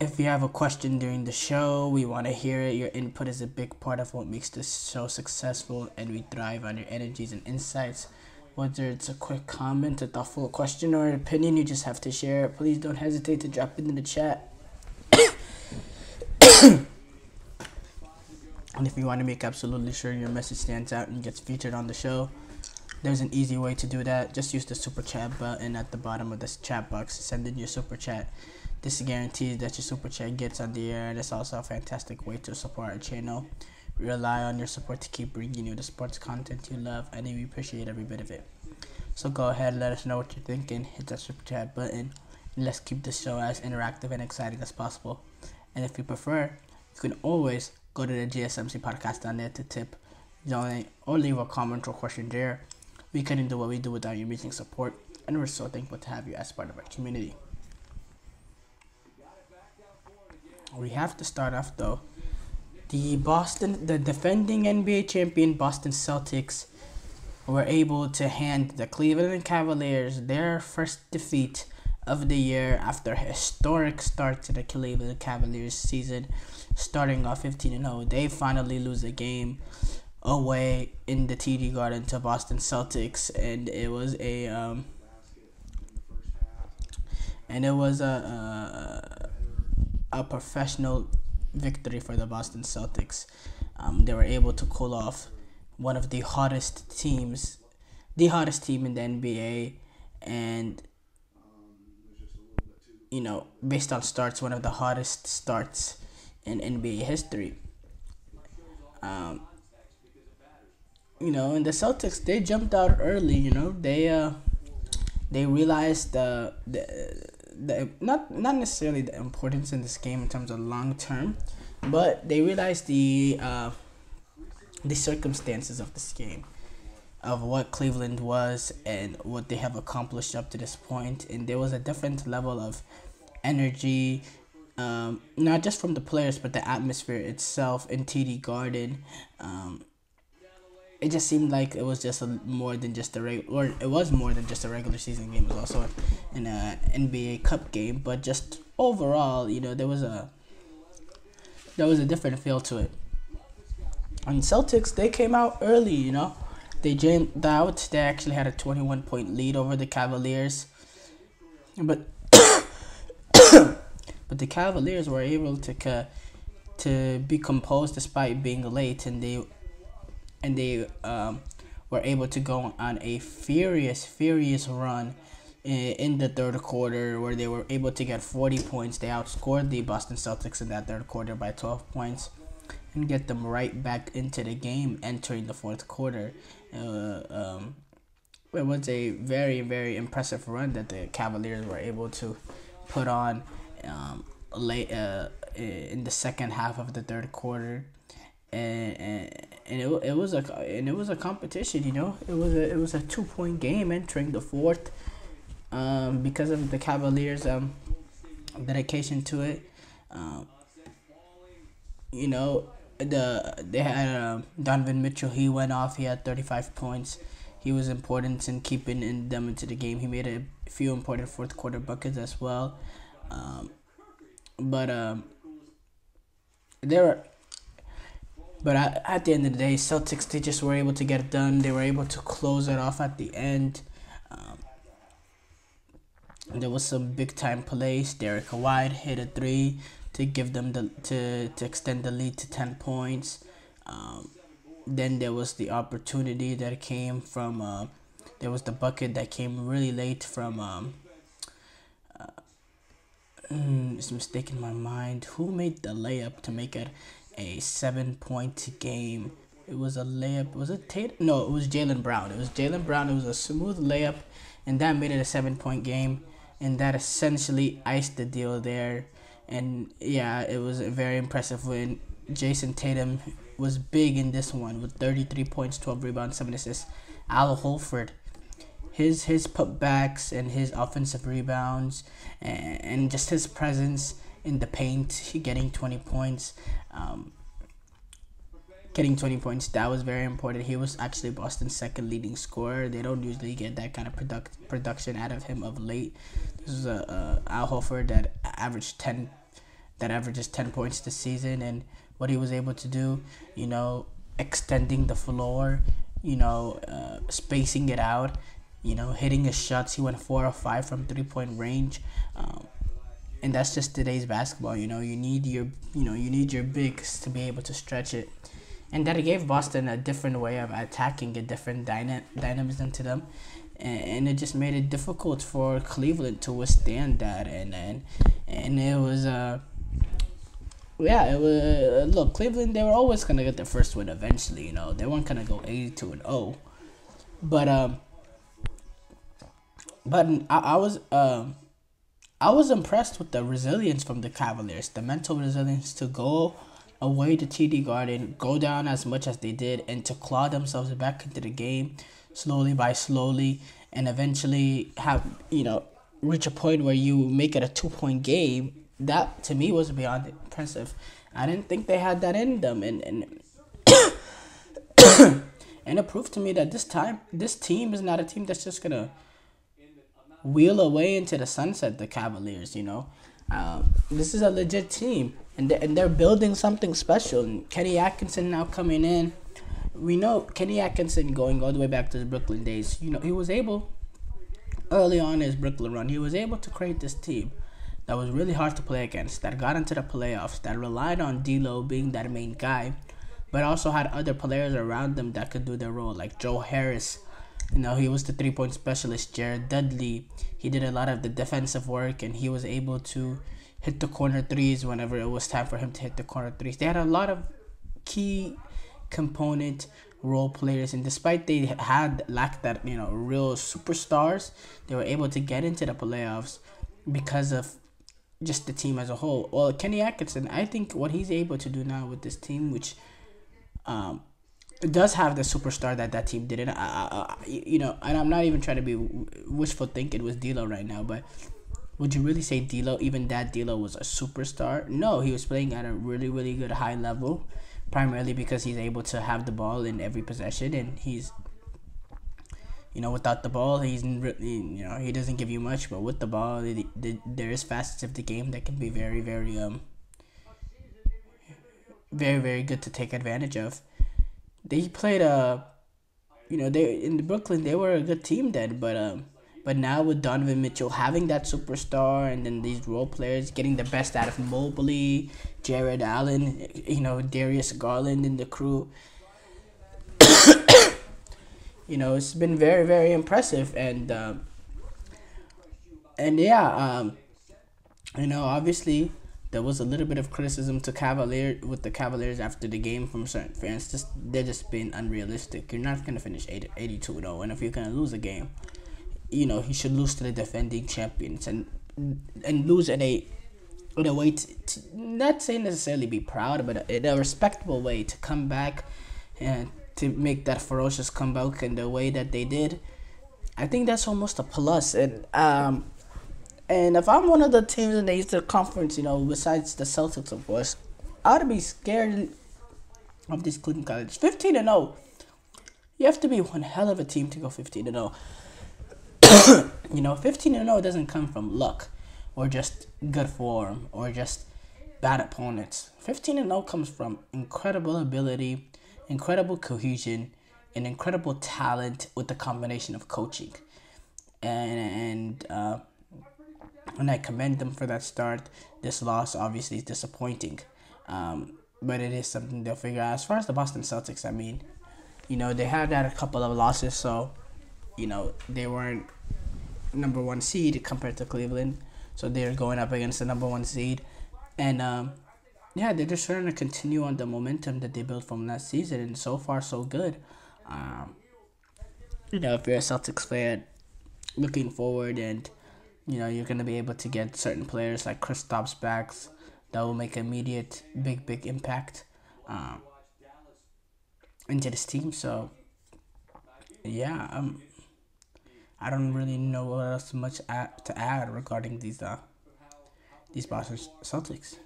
If you have a question during the show, we want to hear it. Your input is a big part of what makes this show successful, and we thrive on your energies and insights. Whether it's a quick comment, a thoughtful question, or an opinion, you just have to share it. Please don't hesitate to drop it in the chat. And if you want to make absolutely sure your message stands out and gets featured on the show, there's an easy way to do that. Just use the super chat button at the bottom of this chat box to send in your super chat. This guarantees that your super chat gets on the air, and it's also a fantastic way to support our channel. We rely on your support to keep bringing you the sports content you love, and we appreciate every bit of it. So go ahead and let us know what you're thinking. Hit that super chat button, and let's keep the show as interactive and exciting as possible. And if you prefer, you can always go to the GSMC podcast.net to tip, donate, or leave a comment or question there. We couldn't do what we do without your amazing support, and we're so thankful to have you as part of our community. We have to start off though. The defending NBA champion Boston Celtics were able to hand the Cleveland Cavaliers their first defeat of the year after a historic start to the Cleveland Cavaliers season, starting off 15-0. They finally lose a game away in the TD Garden to Boston Celtics, and it was a professional victory for the Boston Celtics. They were able to pull off one of the hottest team in the NBA, and based on starts, one of the hottest starts in NBA history. And the Celtics, they jumped out early. They realized the not necessarily the importance in this game in terms of long term, but they realized the circumstances of this game, of what Cleveland was and what they have accomplished up to this point. And there was a different level of energy, not just from the players, but the atmosphere itself in TD Garden. It just seemed like it was just more than just a regular season game. It was also an NBA Cup game, but just overall, there was a different feel to it. And Celtics, they came out early. They jumped out. They actually had a 21-point lead over the Cavaliers, but but the Cavaliers were able to be composed despite being late, and they were able to go on a furious run in the third quarter, where they were able to get 40 points. They outscored the Boston Celtics in that third quarter by 12 points and get them right back into the game entering the fourth quarter. It was a very, very impressive run that the Cavaliers were able to put on late in the second half of the third quarter. And it was a competition. It was a 2-point game entering the fourth, because of the Cavaliers' dedication to it. They had Donovan Mitchell. He went off. He had 35 points. He was important in keeping them into the game. He made a few important fourth quarter buckets as well. But at the end of the day, Celtics, they just were able to get it done. They were able to close it off at the end. There was some big time plays. Derek White hit a 3 to give them to extend the lead to 10 points. Then there was the opportunity that came from. There was the bucket that came really late from. It's a mistake in my mind. Who made the layup to make it a 7-point game? It was a layup. Was it Tatum? No, it was Jaylen Brown. It was a smooth layup, and that made it a 7-point game, and that essentially iced the deal there. And yeah, it was a very impressive win. Jason Tatum was big in this one with 33 points, 12 rebounds, 7 assists. Al Horford, his putbacks and his offensive rebounds and just his presence in the paint, getting 20 points. That was very important. He was actually Boston's second leading scorer. They don't usually get that kind of production out of him of late. This is Al Horford that averaged 10 that averages 10 points this season, and what he was able to do, extending the floor, spacing it out, hitting his shots. He went 4 or 5 from 3-point range. And that's just today's basketball. You need your bigs to be able to stretch it, and that gave Boston a different way of attacking, a different dynamism to them, and it just made it difficult for Cleveland to withstand that. And it was look, Cleveland, they were always gonna get their first win eventually. They weren't gonna go 82-0, but I was impressed with the resilience from the Cavaliers, the mental resilience to go away to TD Garden, go down as much as they did, and to claw themselves back into the game slowly, and eventually have, reach a point where you make it a 2-point game. That, to me, was beyond impressive. I didn't think they had that in them, and and it proved to me that this team is not a team that's just going to wheel away into the sunset, the Cavaliers. This is a legit team, and they're building something special. And Kenny Atkinson now coming in, we know Kenny Atkinson going all the way back to the Brooklyn days. He was able, early on in his Brooklyn run, he was able to create this team that was really hard to play against, that got into the playoffs, that relied on D'Lo being that main guy, but also had other players around them that could do their role, like Joe Harris. He was the 3-point specialist. Jared Dudley, he did a lot of the defensive work, and he was able to hit the corner threes whenever it was time for him to hit the corner threes. They had a lot of key component role players, and despite they had lacked that, real superstars, they were able to get into the playoffs because of just the team as a whole. Well, Kenny Atkinson, I think what he's able to do now with this team, which it does have the superstar that team didn't. And I'm not even trying to be wishful thinking with D'Lo right now, but would you really say D'Lo, even that D'Lo, was a superstar? No, he was playing at a really, really good high level, primarily because he's able to have the ball in every possession, and he's, without the ball, he's really, he doesn't give you much, but with the ball, there is facets of the game that can be very, very, very, very good to take advantage of. They played they in Brooklyn, they were a good team then, but now with Donovan Mitchell having that superstar, and then these role players getting the best out of Mobley, Jared Allen, Darius Garland and the crew, it's been very, very impressive. And obviously there was a little bit of criticism to the Cavaliers after the game from certain fans. They're just being unrealistic. You're not gonna finish 82-0, and if you're gonna lose a game, he should lose to the defending champions, and lose in a way to not say necessarily be proud, but in a respectable way, to come back and to make that ferocious comeback in the way that they did. I think that's almost a plus. And if I'm one of the teams in the Eastern Conference, besides the Celtics, of course, I would be scared of these Cleveland Cavaliers. 15-0. You have to be one hell of a team to go 15-0. 15-0 doesn't come from luck or just good form or just bad opponents. 15-0 comes from incredible ability, incredible cohesion, and incredible talent with the combination of coaching. And I commend them for that start. This loss obviously is disappointing, but it is something they'll figure out. As far as the Boston Celtics, they had had a couple of losses, so they weren't number 1 seed compared to Cleveland, so they're going up against the number 1 seed, and they're just trying to continue on the momentum that they built from last season, and so far so good. If you're a Celtics fan, looking forward, and you're going to be able to get certain players like Kristaps back that will make immediate big impact into this team. So I don't really know what else much to add regarding these Boston Celtics.